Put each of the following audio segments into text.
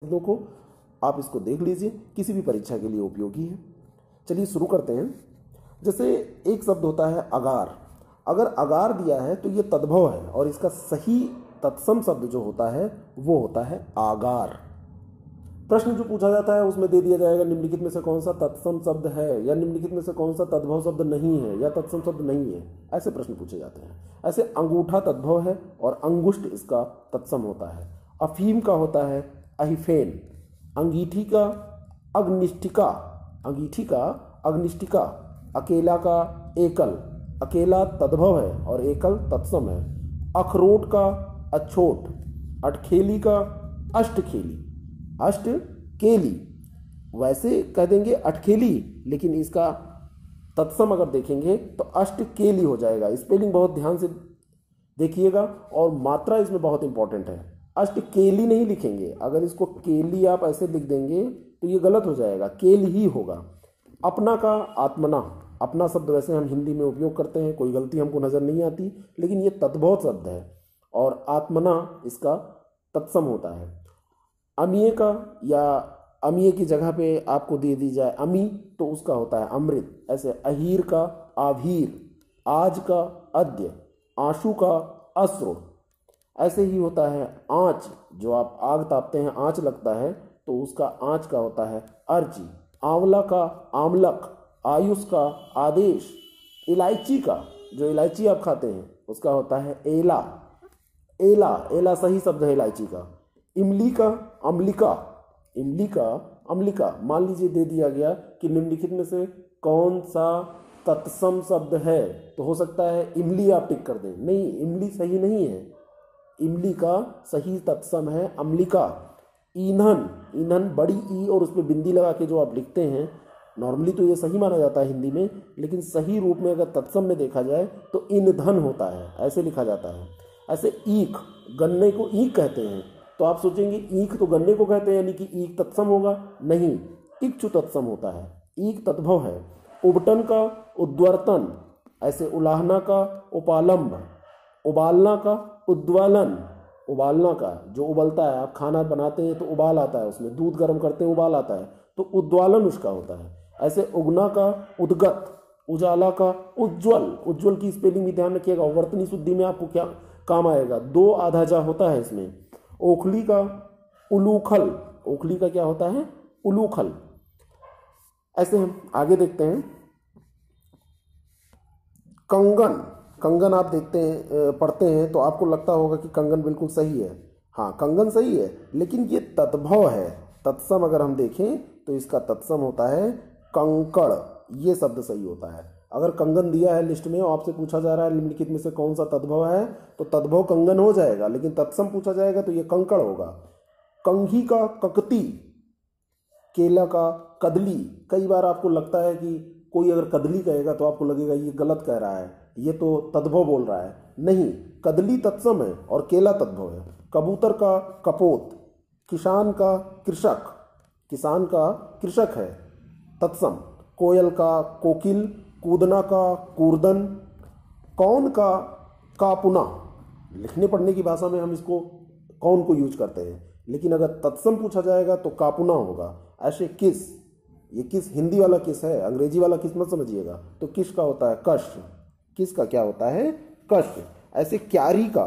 शब्दों को आप इसको देख लीजिए, किसी भी परीक्षा के लिए उपयोगी है। चलिए शुरू करते हैं। जैसे एक शब्द होता है अगार। अगर अगार दिया है तो ये तद्भव है और इसका सही तत्सम शब्द जो होता है वो होता है आगार। प्रश्न जो पूछा जाता है उसमें दे दिया जाएगा निम्नलिखित में से कौन सा तत्सम शब्द है, या निम्नलिखित में से कौन सा तद्भव शब्द नहीं है, या तत्सम शब्द नहीं है। ऐसे प्रश्न पूछे जाते हैं। ऐसे अंगूठा तद्भव है और अंगुष्ठ इसका तत्सम होता है। अफीम का होता है अहिफेन। अंगीठी का अग्निष्ठिका, अंगीठी का अग्निष्ठिका। अकेला का एकल, अकेला तद्भव है और एकल तत्सम है। अखरोट का अछोट। अटखेली का अष्टखेली, अष्टकेली। वैसे कह देंगे अटखेली, लेकिन इसका तत्सम अगर देखेंगे तो अष्टकेली हो जाएगा। स्पेलिंग बहुत ध्यान से देखिएगा और मात्रा इसमें बहुत इंपॉर्टेंट है। अष्टकेली नहीं लिखेंगे, अगर इसको केली आप ऐसे लिख देंगे तो ये गलत हो जाएगा, केल ही होगा। अपना का आत्मना। अपना शब्द वैसे हम हिंदी में उपयोग करते हैं, कोई गलती हमको नजर नहीं आती, लेकिन ये तद्भव शब्द है और आत्मना इसका तत्सम होता है। अमीय का, या अमीय की जगह पे आपको दे दी जाए अमी तो उसका होता है अमृत। ऐसे अहीर का आभीर। आज का अद्य। आंसू का अश्रु। ऐसे ही होता है आँच, जो आप आग तापते हैं आँच लगता है तो उसका आँच का होता है अर्ची। आंवला का आमलक। आयुष का आदेश। इलायची का, जो इलायची आप खाते हैं उसका होता है एला। एला, एला सही शब्द है इलायची का। इमली का अम्लिका। इमली का अम्लिका। मान लीजिए दे दिया गया कि निम्नलिखित में से कौन सा तत्सम शब्द है, तो हो सकता है इमली आप टिक कर दें। नहीं, इमली सही नहीं है। इमली का सही तत्सम है अम्लिका। ईंधन, ईंधन बड़ी ई और उस पर बिंदी लगा के जो आप लिखते हैं, नॉर्मली तो ये सही माना जाता है हिंदी में, लेकिन सही रूप में अगर तत्सम में देखा जाए तो ईंधन होता है, ऐसे लिखा जाता है। ऐसे ईख, गन्ने को ईख कहते हैं, तो आप सोचेंगे ईख तो गन्ने को कहते हैं यानी कि ईख तत्सम होगा। नहीं, इक्षु तत्सम होता है, ईख तद्भव है। उबटन का उद्वर्तन। ऐसे उलाहना का उपालंब। उबालना का उद्वालन। उबालना का जो उबलता है, आप खाना बनाते हैं तो उबाल आता है उसमें, दूध गर्म करते हैं उबाल आता है, तो उद्वालन उसका होता है। ऐसे उगना का उद्गत। उजाला का उज्ज्वल। उज्ज्वल की स्पेलिंग भी ध्यान रखिएगा, वर्तनी शुद्धि में आपको क्या काम आएगा, दो आधा जा होता है इसमें। ओखली का उलूखल। ओखली का क्या होता है, उलूखल। ऐसे हम आगे देखते हैं। कंगन। कंगन आप देखते हैं, पढ़ते हैं तो आपको लगता होगा कि कंगन बिल्कुल सही है। हाँ, कंगन सही है, लेकिन ये तद्भव है। तत्सम अगर हम देखें तो इसका तत्सम होता है कंकड़। ये शब्द सही होता है। अगर कंगन दिया है लिस्ट में और आपसे पूछा जा रहा है निम्नलिखित में से कौन सा तद्भव है, तो तद्भव कंगन हो जाएगा, लेकिन तत्सम पूछा जाएगा तो ये कंकड़ होगा। कंघी का ककती। केला का कदली। कई बार आपको लगता है कि कोई अगर कदली कहेगा तो आपको लगेगा ये गलत कह रहा है, ये तो तद्भव बोल रहा है। नहीं, कदली तत्सम है और केला तद्भव है। कबूतर का कपोत। किसान का कृषक। किसान का कृषक है, तत्सम। कोयल का कोकिल। कूदना का कूर्दन। कौन का कापुना। लिखने पढ़ने की भाषा में हम इसको कौन को यूज करते हैं, लेकिन अगर तत्सम पूछा जाएगा तो कापुना होगा। ऐसे किस, ये किस हिंदी वाला किस है, अंग्रेजी वाला किस मत समझिएगा। तो किस का होता है कश। किस का क्या होता है, कश। ऐसे क्यारी का,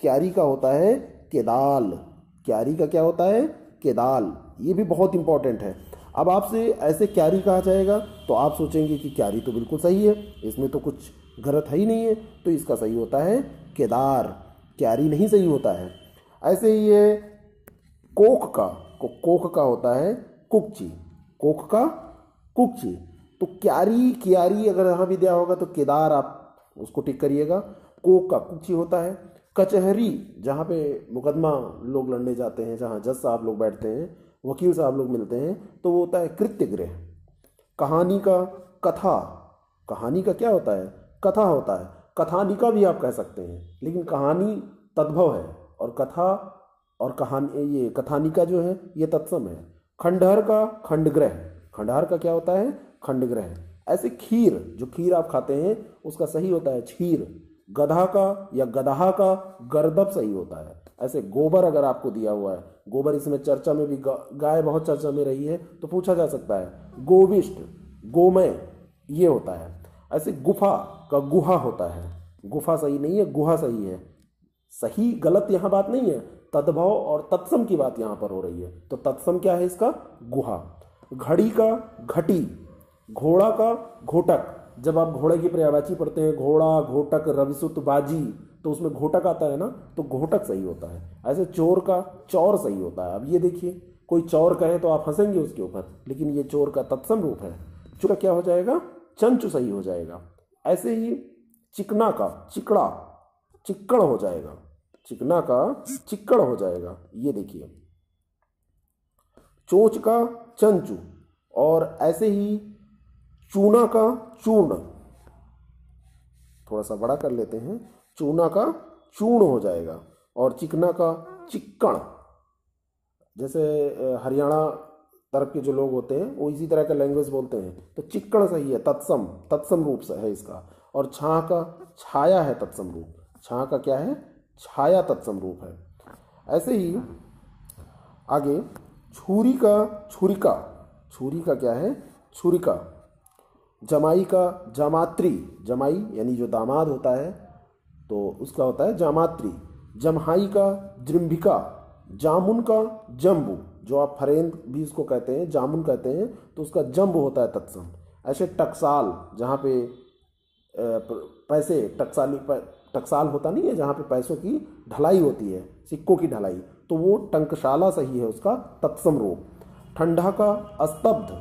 क्यारी का होता है केदाल। क्यारी का क्या होता है, केदाल। ये भी बहुत इंपॉर्टेंट है। अब आपसे ऐसे क्यारी कहा जाएगा तो आप सोचेंगे कि क्यारी तो बिल्कुल सही है, इसमें तो कुछ गलत है ही नहीं है, तो इसका सही होता है केदार। क्यारी नहीं सही होता है। ऐसे ही ये कोख का, कोख का होता है कुकची। कोख का कुकची। तो क्यारी, क्यारी अगर यहाँ भी दिया होगा तो केदार आप उसको टिक करिएगा। कोक का कुकची होता है। कचहरी, जहाँ पे मुकदमा लोग लड़ने जाते हैं, जहाँ जज साहब लोग बैठते हैं, वकील साहब लोग मिलते हैं, तो वो होता है कृत्य गृह। कहानी का कथा। कहानी का क्या होता है, कथा होता है। कथानिका भी आप कह सकते हैं, लेकिन कहानी तद्भव है और कथा और कहानी, ये कथानिका जो है ये तत्सम है। खंडहर का खंडग्रह। खंडहर का क्या होता है, खंडग्रह। ऐसे खीर, जो खीर आप खाते हैं उसका सही होता है क्षीर। गधा का या गदहा का गर्दभ सही होता है। ऐसे गोबर अगर आपको दिया हुआ है गोबर इसमें चर्चा में भी, गाय बहुत चर्चा में रही है, तो पूछा जा सकता है। गोविष्ट, गोमय, ये होता है। ऐसे गुफा का गुहा होता है। गुफा सही नहीं है, गुहा सही है। सही गलत यहाँ बात नहीं है, तद्भव और तत्सम की बात यहाँ पर हो रही है। तो तत्सम क्या है इसका? गुहा। घड़ी का घटी, घोड़ा का घोटक। जब आप घोड़े की पर्यायवाची पढ़ते हैं, घोड़ा, घोटक, रविसुत, बाजी, तो उसमें घोटक आता है ना, तो घोटक सही होता है। ऐसे चोर का चौर सही होता है। अब ये देखिए, कोई चौर कहे तो आप हंसेंगे उसके ऊपर, लेकिन ये चोर का तत्सम रूप है। चोर का क्या हो जाएगा? चंचु सही हो जाएगा। ऐसे ही चिकना का चिकड़ा, चिक्कड़ हो जाएगा। चिकना का चिक्कड़ हो जाएगा। ये देखिए, चोंच का चंचू, और ऐसे ही चूना का चूर्ण, थोड़ा सा बड़ा कर लेते हैं, चूना का चूर्ण हो जाएगा। और चिकना का चिक्कण, जैसे हरियाणा तरफ के जो लोग होते हैं वो इसी तरह का लैंग्वेज बोलते हैं, तो चिक्कण सही है, तत्सम, तत्सम रूप से है इसका। और छाह का छाया है तत्सम रूप। छाह का क्या है? छाया तत्सम रूप है। ऐसे ही आगे छुरी का छुरिका, छुरी का क्या है? छुरिका। जमाई का जामात्री, जमाई यानी जो दामाद होता है तो उसका होता है जामात्री। जमहाई का जृंभिका। जामुन का जम्बू, जो आप फरेंद भी इसको कहते हैं, जामुन कहते हैं, तो उसका जम्बू होता है तत्सम। ऐसे टकसाल, जहाँ पे पैसे, टकसाल होता नहीं है, जहाँ पे पैसों की ढलाई होती है, सिक्कों की ढलाई, तो वो टंकशाला सही है उसका तत्सम रूप। ठंडा का अस्तब्ध,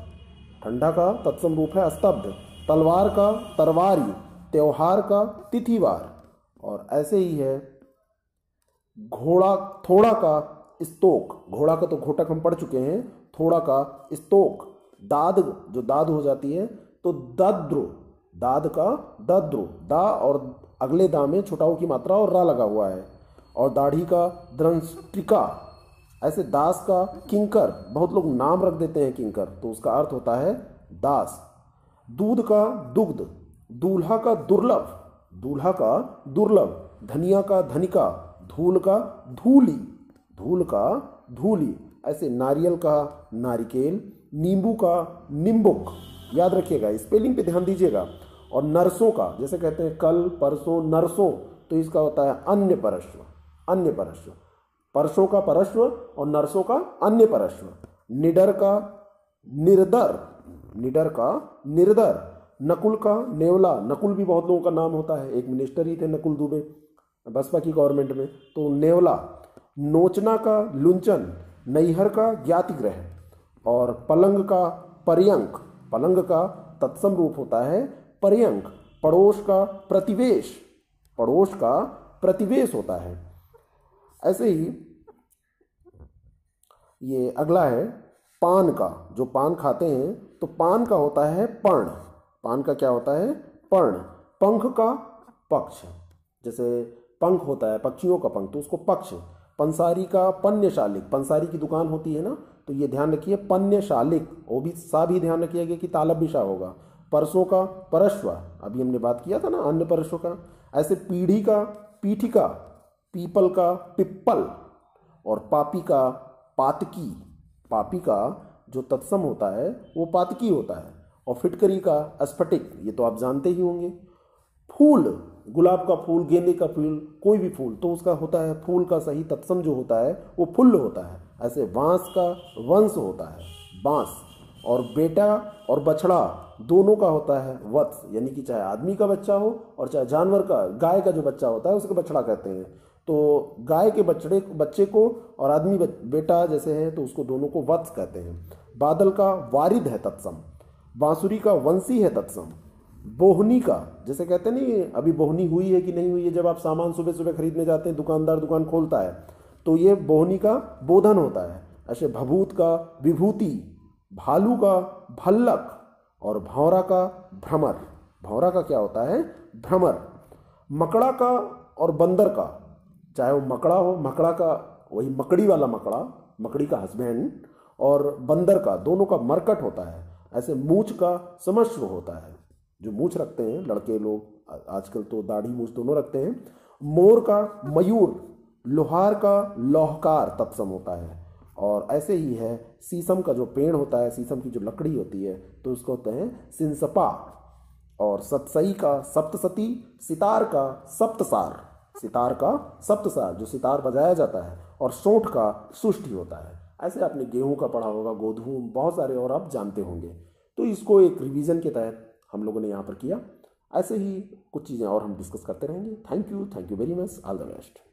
ठंडा का तत्सम रूप है अस्तब्ध। तलवार का तरवारी, त्योहार का तिथिवार। और ऐसे ही है घोड़ा, थोड़ा का स्तोक। घोड़ा का तो घोटक हम पढ़ चुके हैं, थोड़ा का स्तोक। दाद, जो दाद हो जाती है, तो दद्रु, दाद का दद्रु, दा और अगले दा में छुटाऊ की मात्रा और रा लगा हुआ है। और दाढ़ी का द्रंष्टिका। ऐसे दास का किंकर, बहुत लोग नाम रख देते हैं किंकर, तो उसका अर्थ होता है दास। दूध का दुग्ध, दूल्हा का दुर्लभ, दूल्हा का दुर्लभ। धनिया का धनिका, धूल का धूली, धूल का धूली। ऐसे नारियल का नारिकेल, नींबू का निम्बुक। याद रखिएगा, स्पेलिंग पे ध्यान दीजिएगा। और नरसों का, जैसे कहते हैं कल, परसों, नरसों, तो इसका होता है अन्य परस्व, अन्य परस्व। परसों का परस्व और नरसों का अन्य परस्व। निडर का निर्दर, निडर का निर्दर। नकुल का नेवला, नकुल भी बहुत लोगों का नाम होता है, एक मिनिस्टर ही थे नकुल दुबे बसपा की गवर्नमेंट में, तो नेवला। नोचना का लुंचन, नैहर का ज्ञातिग्रह। और पलंग का पर्यंक, पलंग का तत्सम रूप होता है पर्यंक। पड़ोस का प्रतिवेश, पड़ोस का प्रतिवेश होता है। ऐसे ही ये अगला है पान का, जो पान खाते हैं, तो पान का होता है पर्ण। पान का क्या होता है? पर्ण। पंख का पक्ष, जैसे पंख होता है पक्षियों का पंख, तो उसको पक्ष। पंसारी का पन्यशालिक, पंसारी की दुकान होती है ना, तो ये ध्यान रखिए पन्यशालिक, वो भी सा भी ध्यान रखिएगा कि तालब भी शाह होगा। परसों का परश्व, अभी हमने बात किया था ना अन्य परसों का। ऐसे पीढ़ी का पीठिका, पीपल का पिप्पल। और पापी का पातकी, पापी का जो तत्सम होता है वो पातकी होता है। और फिटकरी का स्फटिक, ये तो आप जानते ही होंगे। फूल, गुलाब का फूल, गेंदे का फूल, कोई भी फूल, तो उसका होता है फूल का सही तत्सम जो होता है वो फुल्ल होता है। ऐसे बांस का वंश होता है, बांस। और बेटा और बछड़ा दोनों का होता है वत्स, यानी कि चाहे आदमी का बच्चा हो और चाहे जानवर का, गाय का जो बच्चा होता है उसको बछड़ा कहते हैं। तो गाय के बच्चे को और आदमी बेटा जैसे है तो उसको दोनों को वत्स कहते हैं। बादल का वारिद है तत्सम। बांसुरी का वंशी है तत्सम। बोहनी का, जैसे कहते हैं नहीं अभी बोहनी हुई है कि नहीं हुई है, जब आप सामान सुबह सुबह खरीदने जाते हैं, दुकानदार दुकान खोलता है, तो ये बोहनी का बोधन होता है। ऐसे भभूत का विभूति, भालू का भल्लक। और भौरा का भ्रमर, भौरा का क्या होता है? भ्रमर। मकड़ा का और बंदर का, चाहे वो मकड़ा हो, मकड़ा का वही मकड़ी वाला मकड़ा, मकड़ी का हस्बैंड, और बंदर का, दोनों का मरकट होता है। ऐसे मूछ का समश्व होता है, जो मूछ रखते हैं लड़के लोग, आजकल तो दाढ़ी मूछ दोनों रखते हैं। मोर का मयूर, लोहार का लौहकार तत्सम होता है। और ऐसे ही है शीशम का जो पेड़ होता है, शीशम की जो लकड़ी होती है, तो उसको होते हैं सिंसपा। और सतसई का सप्तसती, सितार का सप्तसार, सितार का सप्तसार जो सितार बजाया जाता है, और सोंठ का सुष्टि होता है। ऐसे आपने गेहूं का पढ़ा होगा, गोधूम, बहुत सारे और आप जानते होंगे। तो इसको एक रिवीजन के तहत हम लोगों ने यहाँ पर किया। ऐसे ही कुछ चीज़ें और हम डिस्कस करते रहेंगे। Thank you very much, all the best.